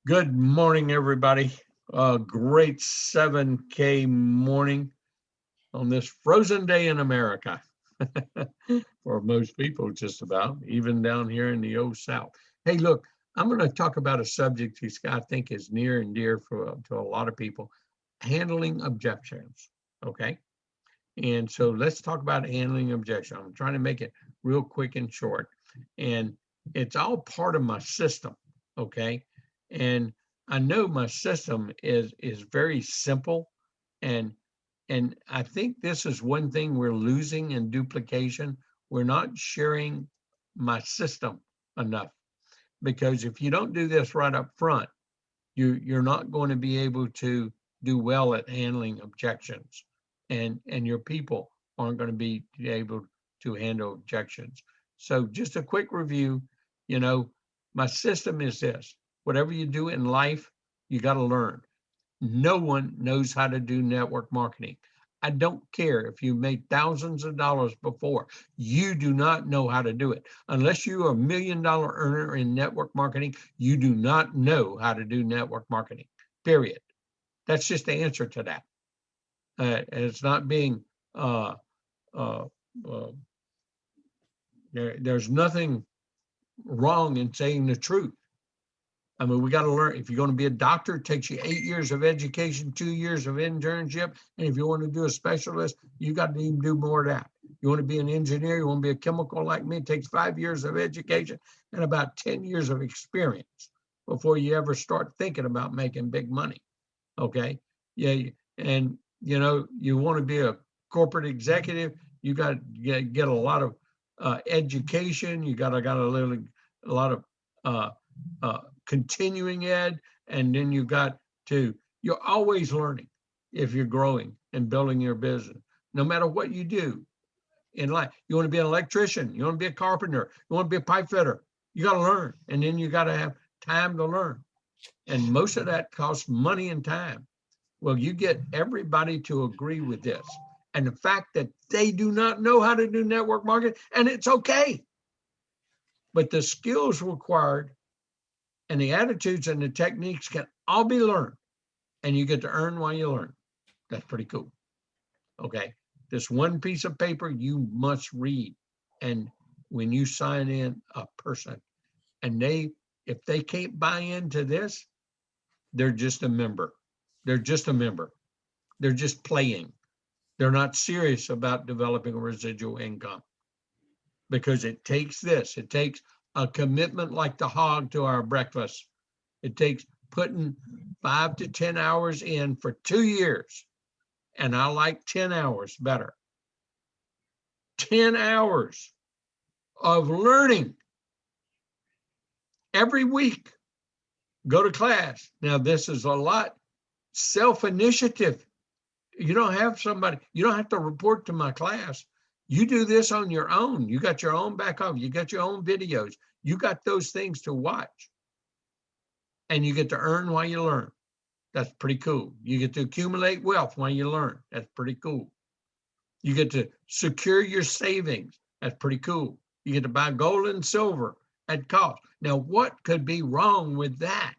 Good morning, everybody. Great 7K morning on this frozen day in America. For most people, just about, even down here in the old South. Hey, look, I'm going to talk about a subject that I think is near and dear to a lot of people, handling objections. Okay. And so let's talk about handling objections. I'm trying to make it real quick and short. And it's all part of my system. Okay. And I know my system is very simple. And and I think this is one thing we're losing in duplication. We're not sharing my system enough. Because if you don't do this right up front, you're not going to be able to do well at handling objections, and your people aren't going to be able to handle objections. So just a quick review. you know my system is this: whatever you do in life, you got to learn. No one knows how to do network marketing. I don't care if you made thousands of dollars before, you do not know how to do it. Unless you are $1 million earner in network marketing, you do not know how to do network marketing, period. That's just the answer to that. It's not being, uh, uh, uh, there's nothing wrong in saying the truth. I mean, we got to learn. If you're going to be a doctor, it takes you 8 years of education, 2 years of internship. And if you want to do a specialist, you got to even do more of that. You want to be an engineer, you want to be a chemical like me, it takes 5 years of education and about 10 years of experience before you ever start thinking about making big money. Okay. Yeah. And, you want to be a corporate executive, you got to get a lot of education. You got a lot of uh, continuing ed, and then you're always learning if you're growing and building your business, no matter what you do in life. You want to be an electrician, you want to be a carpenter, you want to be a pipe fitter, you got to learn, and then you got to have time to learn, and most of that costs money and time. Well, you get everybody to agree with this, and the fact that they do not know how to do network marketing, and it's okay, but the skills required and the attitudes and the techniques can all be learned, and you get to earn while you learn. That's pretty cool. Okay. This one piece of paper you must read. And when you sign in a person, and if they can't buy into this, they're just a member. They're just a member. They're just playing. They're not serious about developing a residual income, because it takes this. It takes a commitment like the hog to our breakfast. It takes putting 5 to 10 hours in for 2 years. And I like 10 hours better. 10 hours of learning every week. Go to class. Now, this is a lot self-initiative. You don't have to report to my class. You do this on your own. You got your own back office. You got your own videos. You got those things to watch. And you get to earn while you learn. That's pretty cool. You get to accumulate wealth while you learn. That's pretty cool. You get to secure your savings. That's pretty cool. You get to buy gold and silver at cost. Now, what could be wrong with that?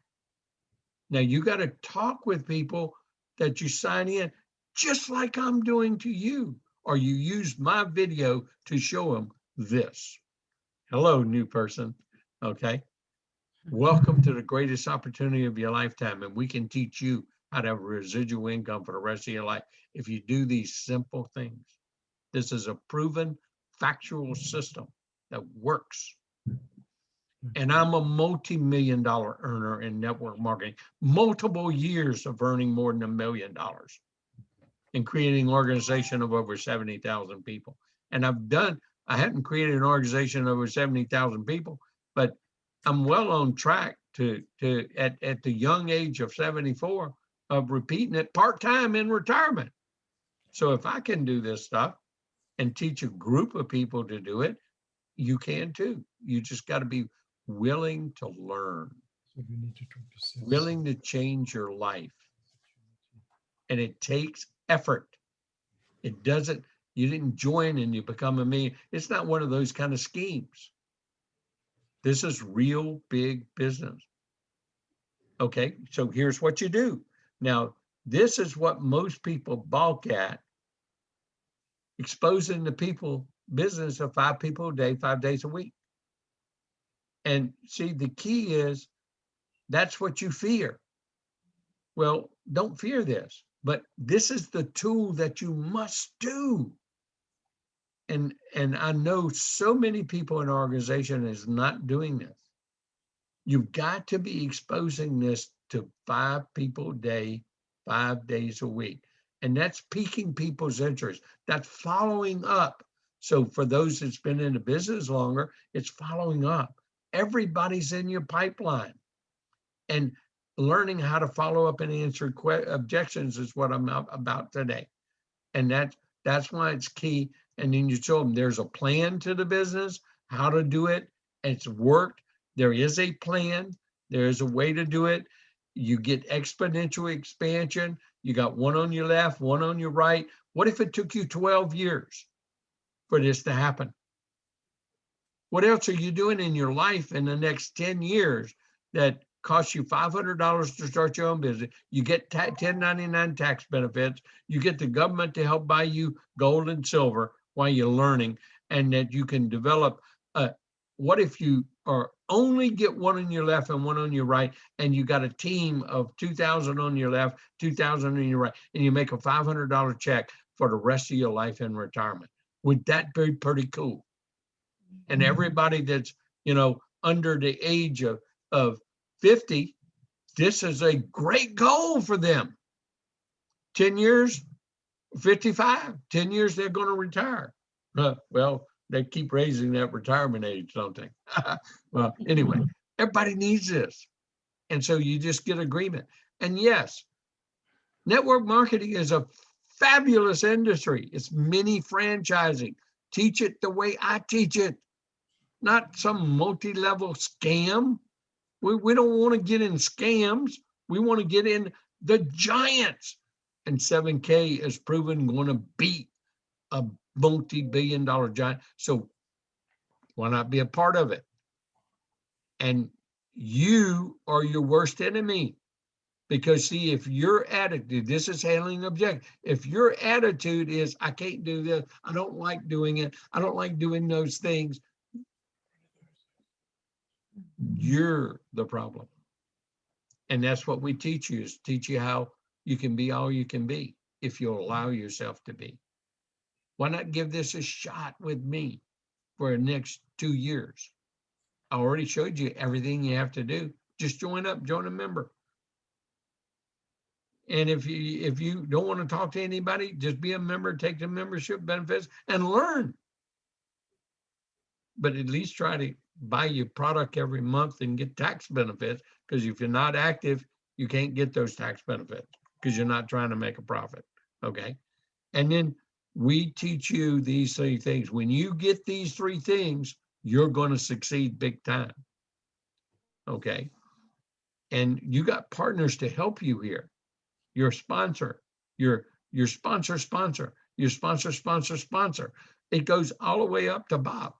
Now, you got to talk with people that you sign in, just like I'm doing to you, or you use my video to show them this. Hello, new person. Okay. Welcome to the greatest opportunity of your lifetime. And we can teach you how to have residual income for the rest of your life if you do these simple things. This is a proven factual system that works. And I'm a multi-million-dollar earner in network marketing, multiple years of earning more than $1 million and creating an organization of over 70,000 people. And I haven't created an organization of over 70,000 people, but I'm well on track to at the young age of 74 of repeating it part-time in retirement. So if I can do this stuff and teach a group of people to do it, you can too. You just got to be willing to learn, So you need to talk to sales. willing to change your life. And it takes effort. It doesn't, you didn't join and you become a millionaire. It's not one of those kind of schemes. This is real big business. Okay, so here's what you do. Now, this is what most people balk at, exposing the people business of 5 people a day, 5 days a week. And see, the key is that's what you fear. Well, don't fear this, but this is the tool that you must do. And I know so many people in our organization is not doing this. You've got to be exposing this to 5 people a day, 5 days a week. And that's piquing people's interest. That's following up. So for those that's been in the business longer, it's following up. Everybody's in your pipeline. And learning how to follow up and answer objections is what I'm about today. And that's why it's key. And then you show them there's a plan to the business, how to do it. It's worked. There is a plan. There is a way to do it. You get exponential expansion. You got one on your left, one on your right. What if it took you 12 years for this to happen? What else are you doing in your life in the next 10 years that costs you $500 to start your own business? You get 1099 tax benefits. You get the government to help buy you gold and silver while you're learning, and that you can develop. What if you are only get one on your left and one on your right, and you got a team of 2,000 on your left, 2,000 on your right, and you make a $500 check for the rest of your life in retirement? Would that be pretty cool? And everybody that's, under the age of 50, this is a great goal for them. 10 years, 55, 10 years, they're going to retire. Well, they keep raising that retirement age, don't they? Well, anyway, everybody needs this. And so you just get agreement. And yes, network marketing is a fabulous industry. It's mini franchising. Teach it the way I teach it, not some multi-level scam. We don't want to get in scams. We want to get in the giants. And 7K is proven going to beat a multi-billion-dollar giant. So why not be a part of it? And you are your worst enemy. Because see, if your attitude, this is handling object. If your attitude is, I can't do this, I don't like doing it, I don't like doing those things, you're the problem. And that's what we teach you, is teach you how you can be all you can be if you'll allow yourself to be. Why not give this a shot with me for the next 2 years? I already showed you everything you have to do. Just join up, join a member. And if you don't want to talk to anybody, just be a member, take the membership benefits and learn. But at least try to buy your product every month and get tax benefits, because if you're not active, you can't get those tax benefits because you're not trying to make a profit. Okay. And then we teach you these 3 things. When you get these 3 things, you're going to succeed big time. Okay. And you got partners to help you here. Your sponsor, your sponsor, your sponsor. It goes all the way up to Bob.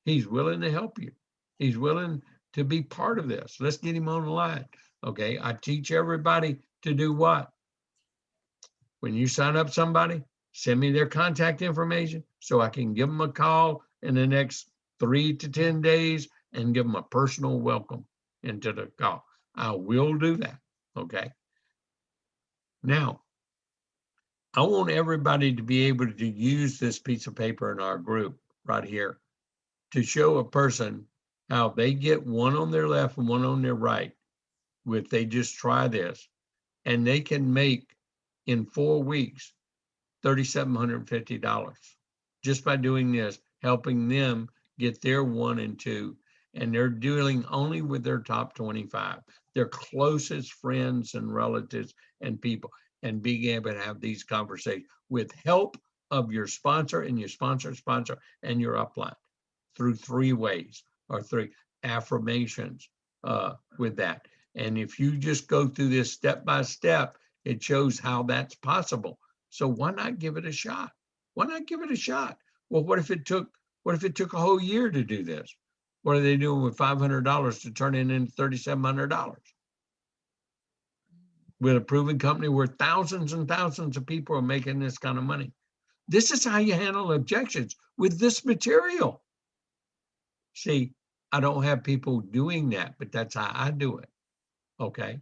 He's willing to help you. He's willing to be part of this. Let's get him on the line. Okay. I teach everybody to do what? When you sign up somebody, send me their contact information so I can give them a call in the next 3 to 10 days and give them a personal welcome into the call. I will do that. Okay. Now, I want everybody to be able to use this piece of paper in our group right here to show a person how they get one on their left and one on their right. If they just try this, and they can make in 4 weeks $3,750 just by doing this, helping them get their 1 and 2. And they're dealing only with their top 25, their closest friends and relatives and people, and being able to have these conversations with help of your sponsor and your sponsor and your upline through 3 ways or 3 affirmations with that. And if you just go through this step by step, it shows how that's possible. So why not give it a shot? Why not give it a shot? Well, what if it took a whole year to do this? What are they doing with $500 to turn it into $3,700? with a proven company where thousands and thousands of people are making this kind of money. This is how you handle objections with this material. See, I don't have people doing that, but that's how I do it. Okay.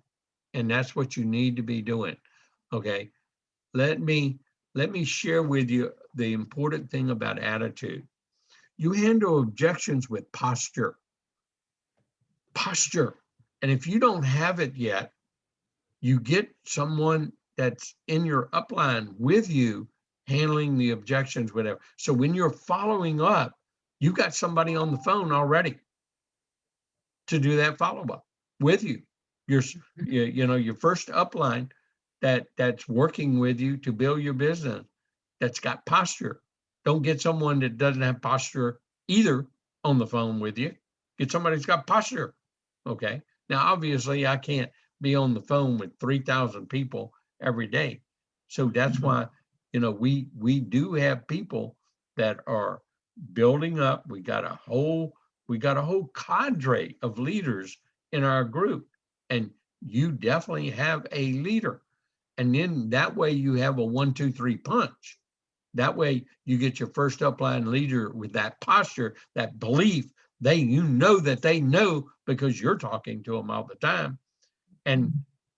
And that's what you need to be doing. Okay. Let me share with you the important thing about attitude. You handle objections with posture. Posture. And if you don't have it yet, you get someone that's in your upline with you handling the objections, whatever. So when you're following up, you got somebody on the phone already to do that follow-up with you. Your first upline that's working with you to build your business, that's got posture. Don't get someone that doesn't have posture either on the phone with you. Get somebody that's got posture. Okay. Now, obviously, I can't be on the phone with 3,000 people every day. So that's why, we do have people that are building up. We got a whole cadre of leaders in our group, and you definitely have a leader. And then that way you have a 1, 2, 3 punch. That way you get your first upline leader with that posture, that belief. That they know because you're talking to them all the time. And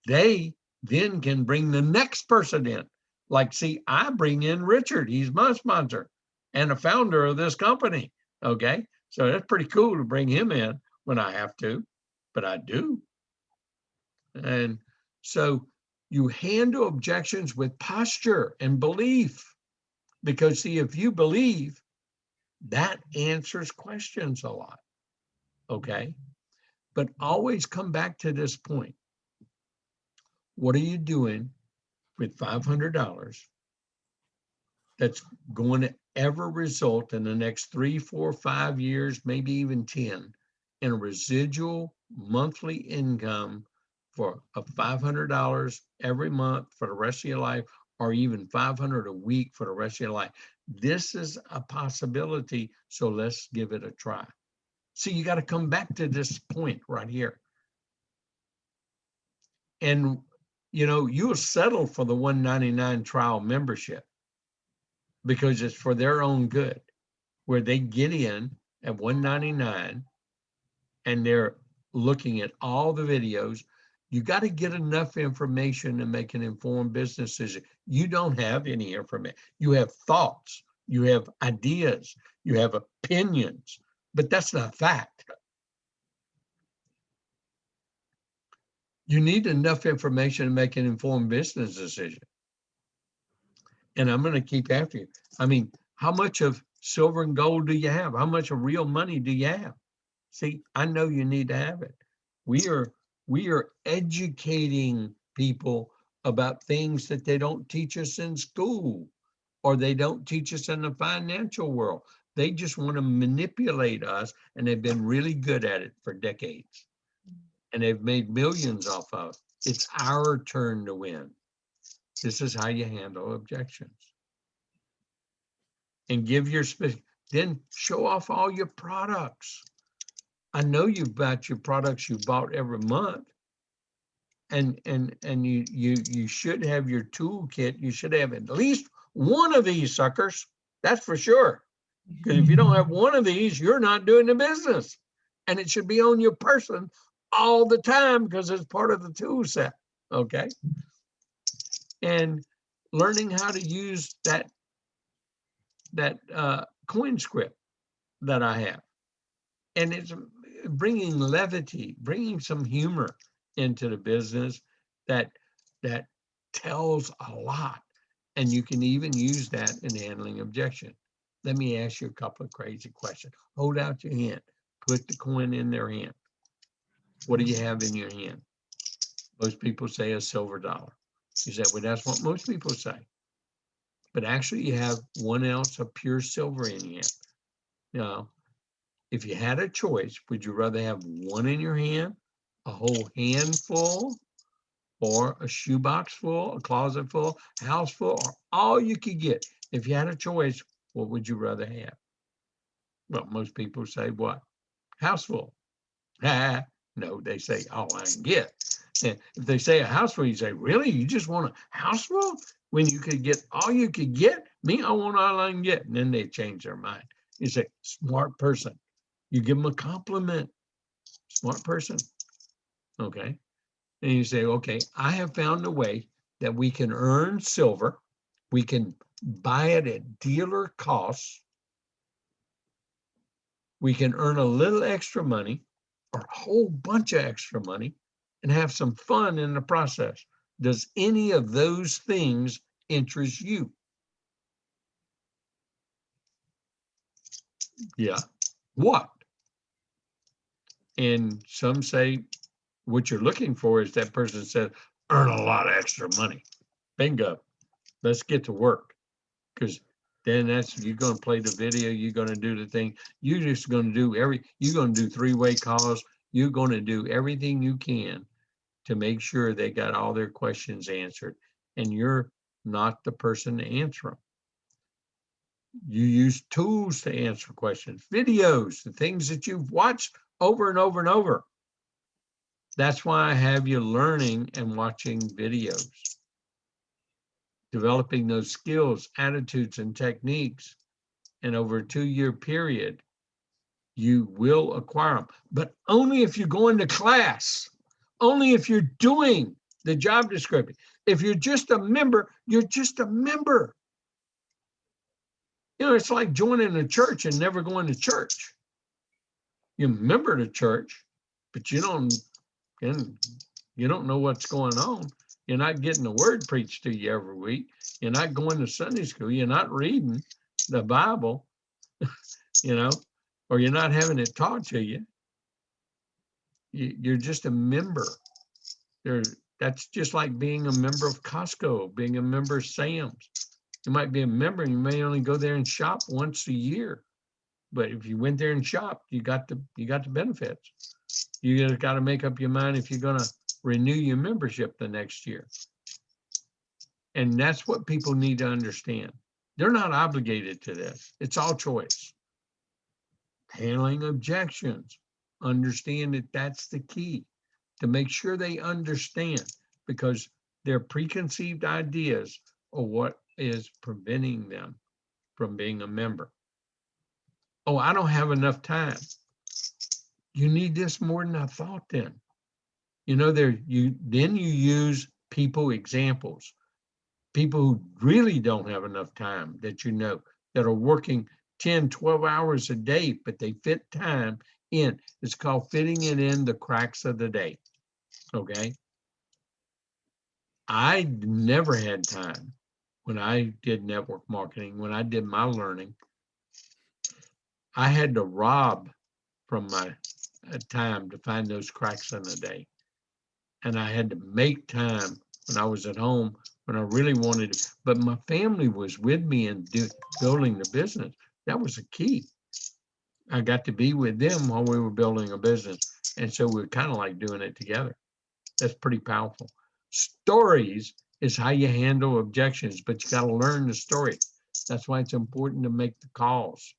they then can bring the next person in. Like, see, I bring in Richard. He's my sponsor and a founder of this company. Okay. So that's pretty cool to bring him in when I have to, but I do. And so you handle objections with posture and belief, because see, if you believe, that answers questions a lot. Okay. But always come back to this point. What are you doing with $500 that's going to ever result in the next 3, 4, 5 years, maybe even 10, in a residual monthly income for $500 every month for the rest of your life, or even $500 a week for the rest of your life? This is a possibility, so let's give it a try. So you got to come back to this point right here. And you'll settle for the $199 trial membership because it's for their own good, where they get in at $199 and they're looking at all the videos. You got to get enough information to make an informed business decision. You don't have any information. You have thoughts, you have ideas, you have opinions, but that's not fact. You need enough information to make an informed business decision. And I'm going to keep after you. I mean, how much of silver and gold do you have? How much of real money do you have? See, I know you need to have it. We are educating people about things that they don't teach us in school, or they don't teach us in the financial world. They just want to manipulate us, and they've been really good at it for decades. And they've made millions off of it. It's our turn to win. This is how you handle objections. And then show off all your products. I know you've got your products you bought every month. And you should have your toolkit. You should have at least one of these suckers. That's for sure. Because if you don't have one of these, you're not doing the business. And it should be on your person all the time because it's part of the tool set. Okay. And learning how to use that coin script that I have. And it's bringing levity, bringing some humor into the business that tells a lot. And you can even use that in handling objection. Let me ask you a couple of crazy questions. Hold out your hand. Put the coin in their hand. What do you have in your hand? Most people say a silver dollar. You say, well, that's what most people say. But actually you have 1 ounce of pure silver in your hand. Now, if you had a choice, would you rather have one in your hand, a whole handful, or a shoebox full, a closet full, house full, or all you could get? If you had a choice, what would you rather have? Well, most people say what? House full. No, they say all I can get. And if they say a house rule, you say, really? You just want a house rule? When you could get all you could get? Me, I want all I can get. And then they change their mind. You say, smart person. You give them a compliment. Smart person. Okay. And you say, okay, I have found a way that we can earn silver. We can buy it at dealer costs. We can earn a little extra money or a whole bunch of extra money and have some fun in the process. Does any of those things interest you? Yeah. What? And some say what you're looking for is that person said, earn a lot of extra money. Bingo. Let's get to work. Because then you're going to play the video, you're going to do the thing. You're just going to do you're going to do three-way calls. You're going to do everything you can to make sure they got all their questions answered. And you're not the person to answer them. You use tools to answer questions, videos, the things that you've watched over and over and over. That's why I have you learning and watching videos, developing those skills, attitudes, and techniques. And over a 2-year period, you will acquire them, but only if you go into class, only if you're doing the job description. If you're just a member, you're just a member. You know, it's like joining a church and never going to church. You're a member of the church, but you don't know what's going on. You're not getting the word preached to you every week. You're not going to Sunday school. You're not reading the Bible, or you're not having it taught to you. You're just a member. That's just like being a member of Costco, being a member of Sam's. You might be a member and you may only go there and shop once a year. But if you went there and shopped, you got the benefits. You just got to make up your mind if you're going to renew your membership the next year. And that's what people need to understand. They're not obligated to this. It's all choice. Handling objections. Understand that that's the key, to make sure they understand, because their preconceived ideas are what is preventing them from being a member. Oh, I don't have enough time. You need this more than I thought then. Then you use people examples, people who really don't have enough time that that are working 10, 12 hours a day, but they fit time in. It's called fitting it in the cracks of the day. Okay. I never had time when I did network marketing, when I did my learning. I had to rob from my time to find those cracks in the day. And I had to make time when I was at home, when I really wanted to, but my family was with me in building the business. That was the key. I got to be with them while we were building a business. And so we're kind of like doing it together. That's pretty powerful. Stories is how you handle objections, but you got to learn the story. That's why it's important to make the calls.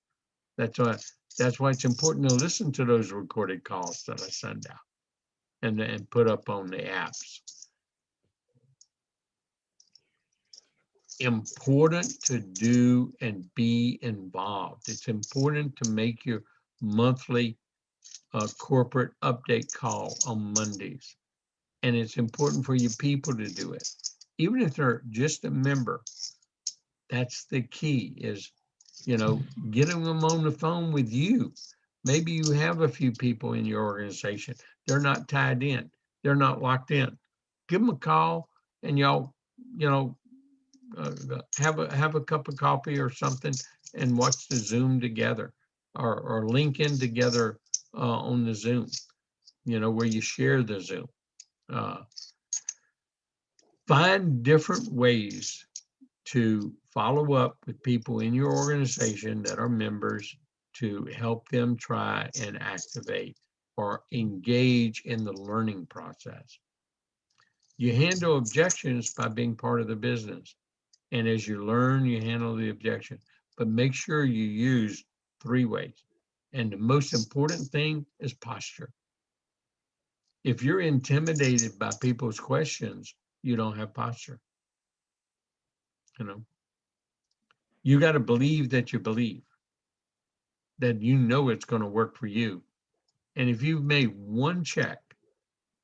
That's why it's important to listen to those recorded calls that I send out and put up on the apps. Important to do and be involved. It's important to make your monthly corporate update call on Mondays. And it's important for your people to do it. Even if they're just a member, that's the key, is, getting them on the phone with you. Maybe you have a few people in your organization. They're not tied in. They're not locked in. Give them a call and y'all, have a cup of coffee or something and watch the Zoom together, or link in together on the Zoom, where you share the Zoom. Find different ways to follow up with people in your organization that are members to help them try and activate or engage in the learning process. You handle objections by being part of the business. And as you learn, you handle the objection, but make sure you use 3 ways. And the most important thing is posture. If you're intimidated by people's questions, you don't have posture. You know, you got to believe that you believe that you know it's going to work for you. And if you've made one check,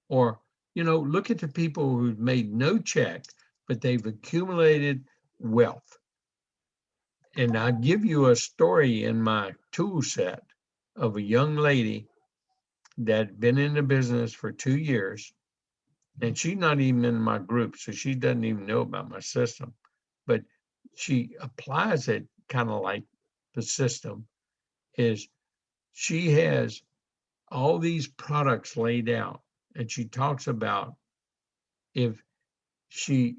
or, you know, look at the people who've made no check, but they've accumulated wealth. And I give you a story in my tool set of a young lady that been in the business for 2 years, and she's not even in my group, so she doesn't even know about my system, but she applies it kind of like the system is she has all these products laid out, and she talks about if she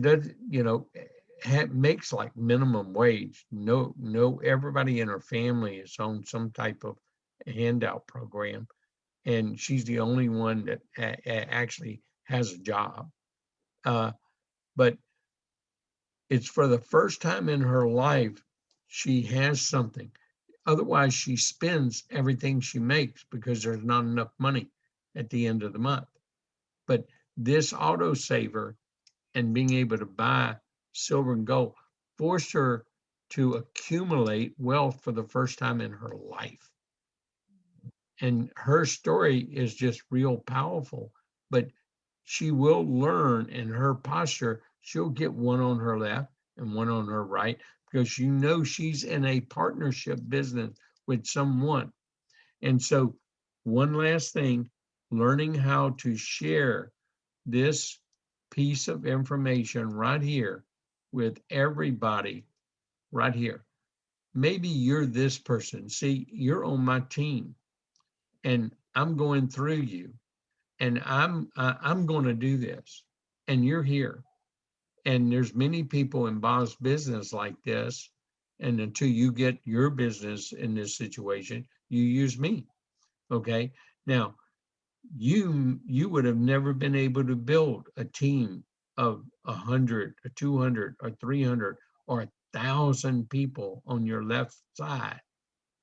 does, you know, makes like minimum wage. No, everybody in her family is on some type of handout program, and she's the only one that actually has a job. But it's for the first time in her life she has something. Otherwise, she spends everything she makes because there's not enough money at the end of the month. But this autosaver and being able to buy silver and gold forced her to accumulate wealth for the first time in her life. And her story is just real powerful, but she will learn in her posture. She'll get one on her left and one on her right because you know she's in a partnership business with someone. And so, one last thing, learning how to share this piece of information right here with everybody right here. Maybe you're this person. See, you're on my team and I'm going through you, and I'm going to do this, and you're here. And there's many people in Bob's business like this. And until you get your business in this situation, you use me. Okay. Now, you would have never been able to build a team of 100 or 200 or 300 or 1,000 people on your left side,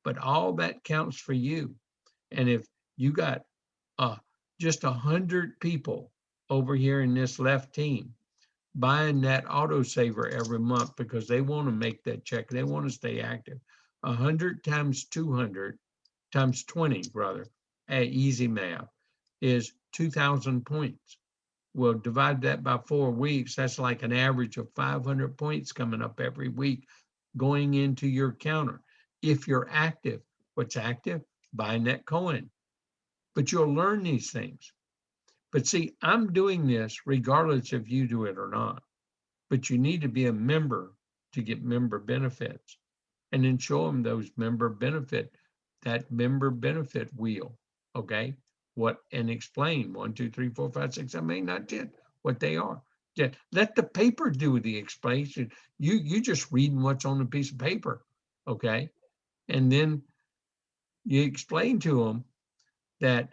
but all that counts for you. And if you got just 100 people over here in this left team buying that autosaver every month because they want to make that check, they want to stay active, 100 times 200 times 20, rather, easy math, is 2,000 points. Well, divide that by 4 weeks. That's like an average of 500 points coming up every week going into your counter. If you're active, what's active? Buying that coin. But you'll learn these things. But see, I'm doing this regardless if you do it or not. But you need to be a member to get member benefits, and then show them those that member benefit wheel. Okay. What, and explain 1, 2, 3, 4, 5, 6, 7, 8, 9, 10, what they are. Yeah, let the paper do the explanation. You just reading what's on the piece of paper. Okay. And then you explain to them that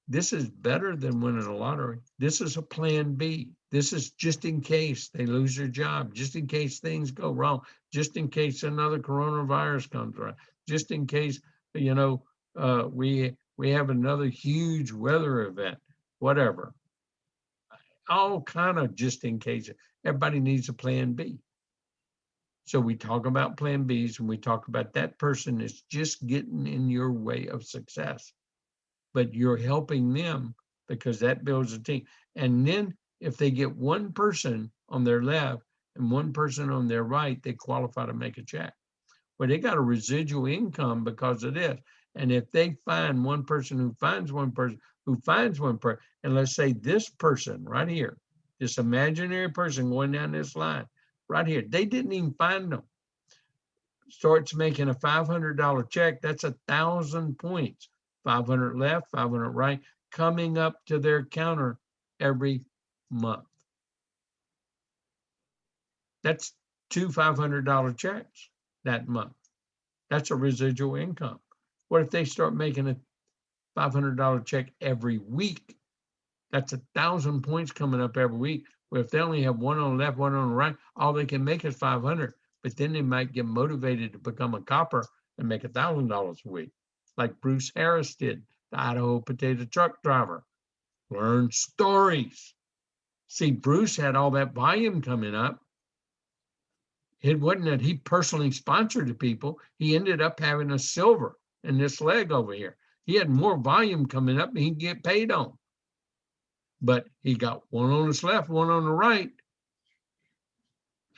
this is better than winning a lottery. This is a plan B. This is just in case they lose their job, just in case things go wrong, just in case another coronavirus comes around, just in case, you know, we have another huge weather event, whatever. All kind of just in case. Everybody needs a plan B. So we talk about plan Bs, and we talk about that person is just getting in your way of success, but you're helping them because that builds a team. And then if they get one person on their left and one person on their right, they qualify to make a check. Well, they got a residual income because of this. And if they find one person who finds one person who finds one person, and let's say this person right here, this imaginary person going down this line right here, they didn't even find them, starts making a $500 check, that's 1,000 points. 500 left, 500 right, coming up to their counter every month. That's 2 $500 checks that month. That's a residual income. What if they start making a $500 check every week? That's 1,000 points coming up every week. Well, if they only have one on the left, one on the right, all they can make is 500. But then they might get motivated to become a copper and make $1,000 a week, like Bruce Harris did, the Idaho potato truck driver. Learn stories. See, Bruce had all that volume coming up. It wasn't that he personally sponsored the people. He ended up having a silver in this leg over here. He had more volume coming up and he'd get paid on. But he got one on his left, one on the right.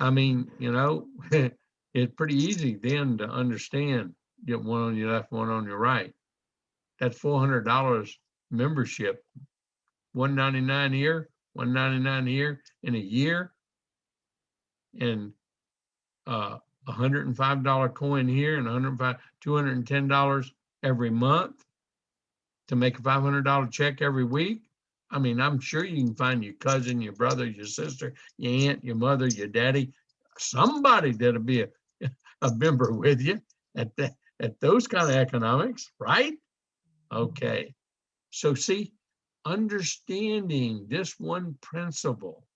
I mean, you know, it's pretty easy then to understand. Get one on your left, one on your right. That's $400 membership. $199 here, $199 here in a year, and $105 coin here, and $210 every month to make a $500 check every week. I mean, I'm sure you can find your cousin, your brother, your sister, your aunt, your mother, your daddy, somebody that'll be a member with you at those kind of economics, right? Okay. So see, understanding this one principle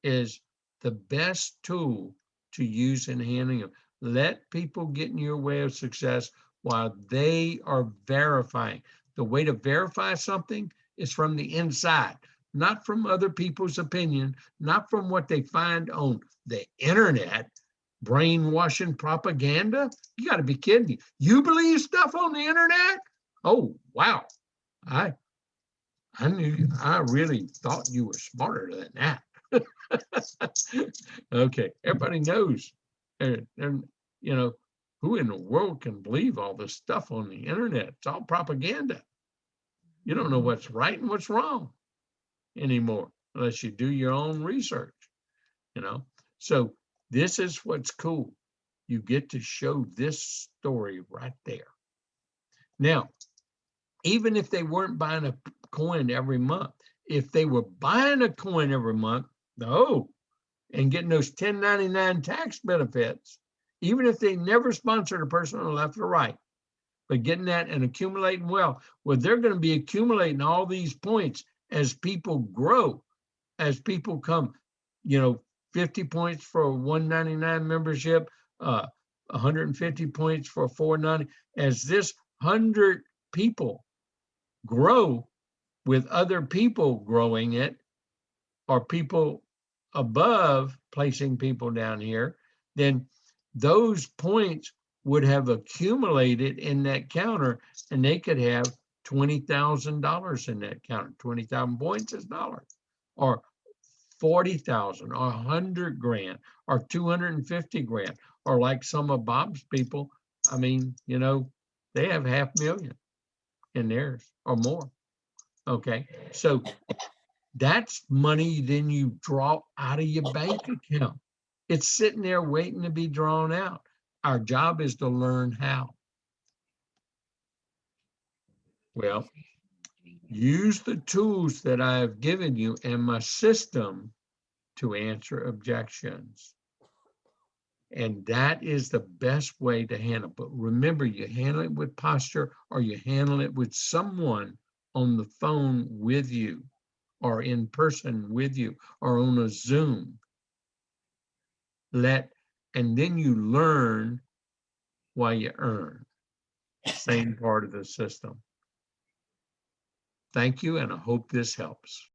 is the best tool to use in handling them. Let people get in your way of success while they are verifying. The way to verify something is from the inside, not from other people's opinion, not from what they find on the internet, brainwashing propaganda. You got to be kidding me. You believe stuff on the internet? Oh, wow. I really thought you were smarter than that. Okay, everybody knows. And you know, who in the world can believe all this stuff on the internet? It's all propaganda. You don't know what's right and what's wrong anymore unless you do your own research, you know. So this is what's cool. You get to show this story right there. Now, even if they weren't buying a coin every month, if they were buying a coin every month, and getting those 1099 tax benefits, even if they never sponsored a person on the left or right, but getting that and accumulating wealth, well, they're going to be accumulating all these points as people grow, as people come, 50 points for a 199 membership, 150 points for 490. As this 100 people grow with other people growing it, or people above placing people down here, then those points would have accumulated in that counter, and they could have $20,000 in that counter. 20,000 points is dollars, or 40,000, or 100 grand, or 250 grand, or like some of Bob's people, I mean, they have 500,000 in theirs or more. Okay, so that's money then you draw out of your bank account. It's sitting there waiting to be drawn out. Our job is to learn how. Well, use the tools that I have given you and my system to answer objections. And that is the best way to handle it. But remember, you handle it with posture, or you handle it with someone on the phone with you, or in person with you, or on a Zoom. And then you learn while you earn. Same part of the system. Thank you, and I hope this helps.